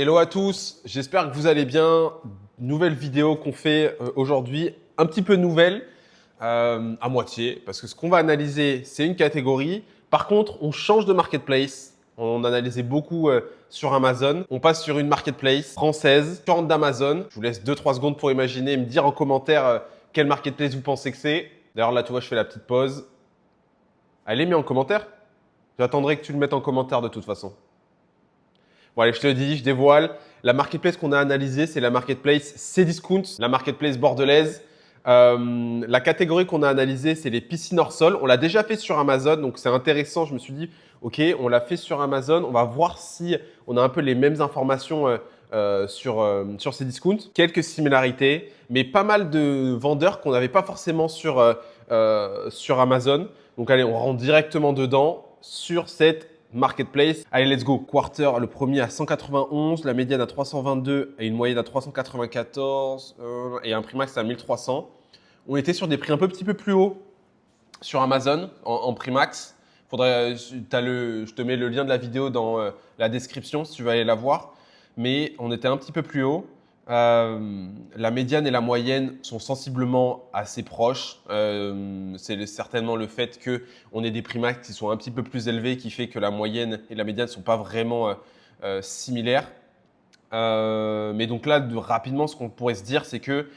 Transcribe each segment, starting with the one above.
Hello à tous, j'espère que vous allez bien. Nouvelle vidéo qu'on fait aujourd'hui, un petit peu nouvelle, à moitié, parce que ce qu'on va analyser, c'est une catégorie. Par contre, on change de marketplace. On analysait beaucoup sur Amazon. On passe sur une marketplace française, sorte d'Amazon. Je vous laisse 2-3 secondes pour imaginer et me dire en commentaire quel marketplace vous pensez que c'est. D'ailleurs, là, tu vois, je fais la petite pause. Allez, mets en commentaire. J'attendrai que tu le mettes en commentaire de toute façon. Bon, allez, je te le dis, je dévoile. La marketplace qu'on a analysée, c'est la marketplace Cdiscount, la marketplace bordelaise. La catégorie qu'on a analysée, c'est les piscines hors sol. On l'a déjà fait sur Amazon, donc c'est intéressant. Je me suis dit, OK, on l'a fait sur Amazon. On va voir si on a un peu les mêmes informations sur Cdiscount. Quelques similarités, mais pas mal de vendeurs qu'on n'avait pas forcément sur Amazon. Donc, allez, on rentre directement dedans sur cette marketplace. Allez, let's go. Quarter, le premier à 191, la médiane à 322 et une moyenne à 394 et un prix max à 1300. On était sur des prix un petit peu plus hauts sur Amazon en prix max. Je te mets le lien de la vidéo dans la description si tu veux aller la voir. Mais on était un petit peu plus haut. La médiane et la moyenne sont sensiblement assez proches. C'est certainement le fait qu'on ait des prix max qui sont un petit peu plus élevés qui fait que la moyenne et la médiane ne sont pas vraiment similaires. Mais donc là, rapidement, ce qu'on pourrait se dire, c'est que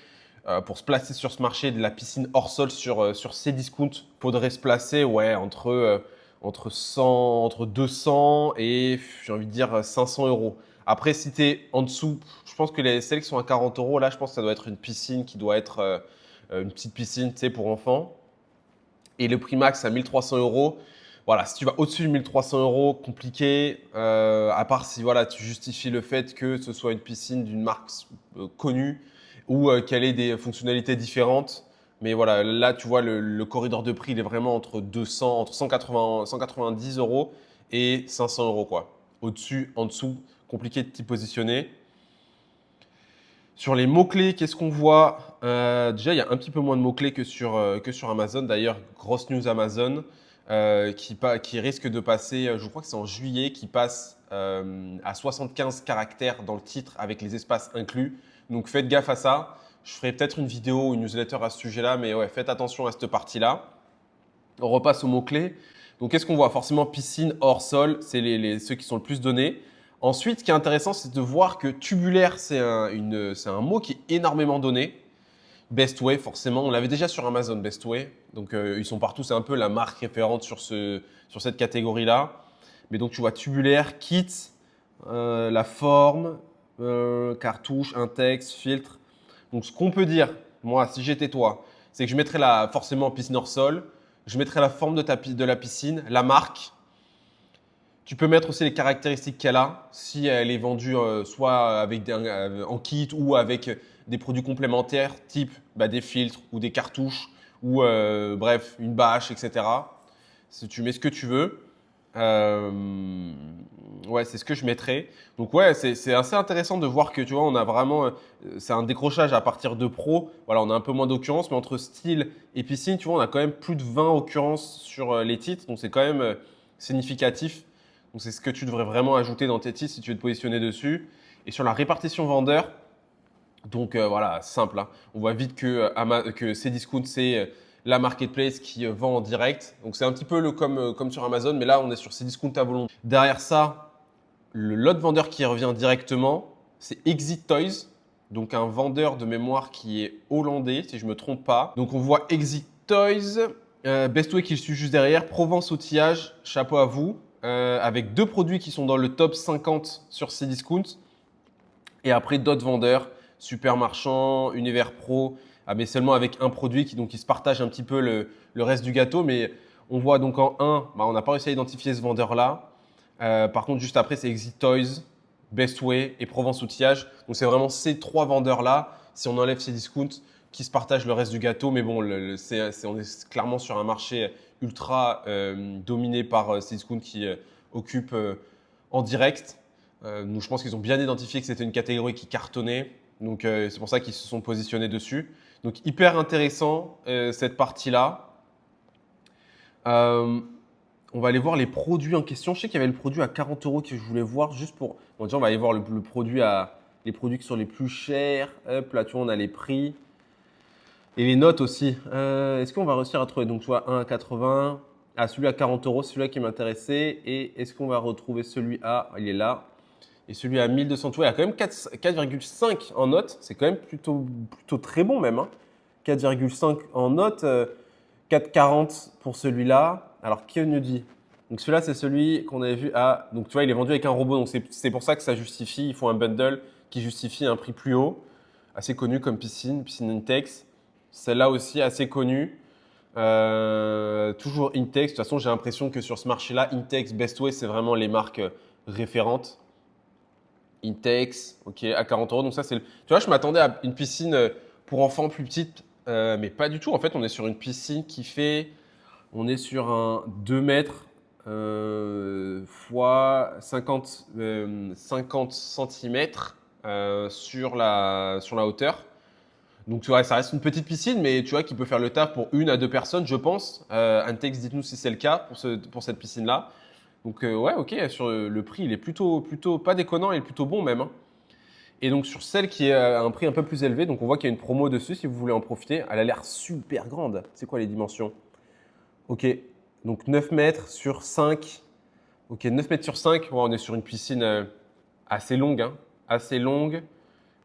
pour se placer sur ce marché de la piscine hors sol sur Cdiscount, faudrait se placer entre 200 et j'ai envie de dire 500 euros. Après, si tu es en dessous, je pense que celles qui sont à 40 euros, là, je pense que ça doit être une piscine qui doit être une petite piscine, tu sais, pour enfants. Et le prix max à 1300 euros. Voilà, si tu vas au-dessus de 1300 euros, compliqué. À part si voilà, tu justifies le fait que ce soit une piscine d'une marque connue ou qu'elle ait des fonctionnalités différentes. Mais voilà, là, tu vois, le corridor de prix, il est vraiment entre 200, entre 190 euros et 500 euros, quoi. Au-dessus, en dessous, compliqué de t'y positionner. Sur les mots-clés, qu'est-ce qu'on voit déjà, il y a un petit peu moins de mots-clés que sur Amazon. D'ailleurs, grosse news Amazon qui risque de passer, je crois que c'est en juillet, qui passe à 75 caractères dans le titre avec les espaces inclus. Donc, faites gaffe à ça. Je ferai peut-être une vidéo ou une newsletter à ce sujet-là, mais ouais, faites attention à cette partie-là. On repasse aux mots-clés. Donc, qu'est-ce qu'on voit? Forcément, piscine, hors sol, c'est ceux qui sont le plus donnés. Ensuite, ce qui est intéressant, c'est de voir que tubulaire, c'est un mot qui est énormément donné. Best Way, forcément, on l'avait déjà sur Amazon, Best Way. Donc, ils sont partout, c'est un peu la marque référente sur cette catégorie-là. Mais donc, tu vois tubulaire, kit, la forme, cartouche, index, filtre. Donc, ce qu'on peut dire, moi, si j'étais toi, c'est que je mettrais forcément piscine hors sol. Je mettrais la forme de la piscine, la marque. Tu peux mettre aussi les caractéristiques qu'elle a, si elle est vendue soit en kit ou avec des produits complémentaires, type des filtres ou des cartouches ou bref, une bâche, etc. Si tu mets ce que tu veux. Ouais, c'est ce que je mettrais. Donc ouais, c'est assez intéressant de voir que tu vois, on a vraiment, c'est un décrochage à partir de pro. Voilà, on a un peu moins d'occurrences, mais entre style et piscine, tu vois, on a quand même plus de 20 occurrences sur les titres. Donc c'est quand même significatif. Donc c'est ce que tu devrais vraiment ajouter dans tes titres si tu veux te positionner dessus. Et sur la répartition vendeur, donc voilà, simple, hein. On voit vite que Cdiscount, c'est la marketplace qui vend en direct. Donc c'est un petit peu comme sur Amazon, mais là on est sur Cdiscount à volonté. Derrière ça, l'autre vendeur qui revient directement, c'est Exit Toys. Donc un vendeur de mémoire qui est hollandais, si je ne me trompe pas. Donc on voit Exit Toys, Bestway qui suit juste derrière, Provence Outillage, chapeau à vous, avec deux produits qui sont dans le top 50 sur Cdiscount. Et après d'autres vendeurs, Supermarchand, Univers Pro, mais seulement avec un produit qui se partage un petit peu le reste du gâteau. Mais on voit donc en 1, on n'a pas réussi à identifier ce vendeur-là. Par contre, juste après, c'est Exit Toys, Bestway et Provence Outillage. Donc, c'est vraiment ces trois vendeurs-là, si on enlève ces discounts, qui se partagent le reste du gâteau. Mais bon, on est clairement sur un marché ultra dominé par ces discounts qui occupent en direct. Donc, je pense qu'ils ont bien identifié que c'était une catégorie qui cartonnait. Donc, c'est pour ça qu'ils se sont positionnés dessus. Donc, hyper intéressant cette partie-là. On va aller voir les produits en question. Je sais qu'il y avait le produit à 40 € que je voulais voir juste pour. Bon, déjà, on va aller voir le produit les produits qui sont les plus chers. Hop, là, tu vois, on a les prix. Et les notes aussi. Est-ce qu'on va réussir à trouver? Donc, tu vois, un à 80. Ah, celui à 40 €, celui-là qui m'intéressait. Et est-ce qu'on va retrouver celui à. Il est là. Et celui à 1200. Tu vois, il y a quand même 4,5 en notes. C'est quand même plutôt très bon, même. Hein. 4,5 en notes. 4,40 pour celui-là. Alors, qui nous dit? Donc, celui-là, c'est celui qu'on avait vu à. Donc, tu vois, il est vendu avec un robot. Donc, c'est pour ça que ça justifie. Ils font un bundle qui justifie un prix plus haut. Assez connu comme piscine Intex. Celle-là aussi, assez connue. Toujours Intex. De toute façon, j'ai l'impression que sur ce marché-là, Intex, Bestway, c'est vraiment les marques référentes. Intex, ok, à 40 €. Donc, ça, c'est. Tu vois, je m'attendais à une piscine pour enfants plus petite, mais pas du tout. En fait, on est sur une piscine qui fait. On est sur un 2 mètres fois 50 centimètres sur la hauteur. Donc, tu vois, ça reste une petite piscine, mais tu vois, qui peut faire le taf pour 1 à 2 personnes, je pense. Intex, dites-nous si c'est le cas pour cette piscine-là. Donc, ouais, ok, sur le prix, il est plutôt pas déconnant, il est plutôt bon même. Hein. Et donc, sur celle qui est à un prix un peu plus élevé, donc on voit qu'il y a une promo dessus si vous voulez en profiter. Elle a l'air super grande. C'est quoi les dimensions? Ok, donc 9 mètres sur 5. Ok, 9 mètres sur 5. Ouais, on est sur une piscine assez longue. Hein, assez longue.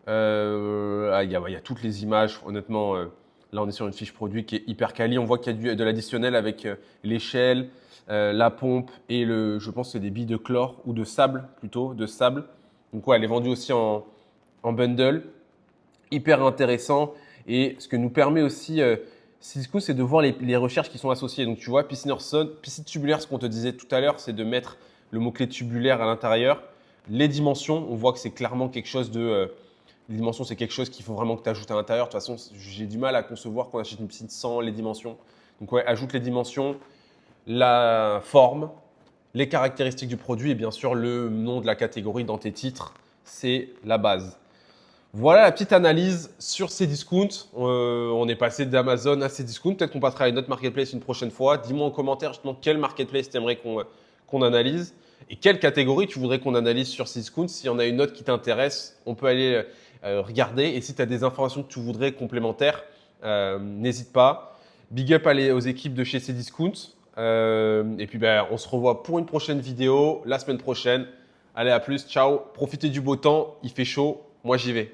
Il y a toutes les images. Honnêtement, là, on est sur une fiche produit qui est hyper quali. On voit qu'il y a de l'additionnel avec l'échelle, la pompe et je pense que c'est des billes de chlore ou de sable plutôt, de sable. Donc, ouais, elle est vendue aussi en bundle. Hyper intéressant. Et ce que nous permet aussi Cisco, c'est de voir les recherches qui sont associées. Donc, tu vois, piscine tubulaire, ce qu'on te disait tout à l'heure, c'est de mettre le mot-clé tubulaire à l'intérieur. Les dimensions, on voit que c'est clairement quelque chose de. Les dimensions, c'est quelque chose qu'il faut vraiment que tu ajoutes à l'intérieur. De toute façon, j'ai du mal à concevoir qu'on achète une piscine sans les dimensions. Donc, ouais, ajoute les dimensions, la forme, les caractéristiques du produit et bien sûr le nom de la catégorie dans tes titres. C'est la base. Voilà la petite analyse sur Cdiscount. On est passé d'Amazon à Cdiscount. Peut-être qu'on passera à une autre marketplace une prochaine fois. Dis-moi en commentaire justement quelle marketplace tu aimerais qu'on analyse et quelle catégorie tu voudrais qu'on analyse sur Cdiscount. S'il y en a une autre qui t'intéresse, on peut aller regarder. Et si tu as des informations que tu voudrais complémentaires, n'hésite pas. Big up aux équipes de chez Cdiscount. Et puis, on se revoit pour une prochaine vidéo la semaine prochaine. Allez, à plus. Ciao. Profitez du beau temps. Il fait chaud. Moi, j'y vais.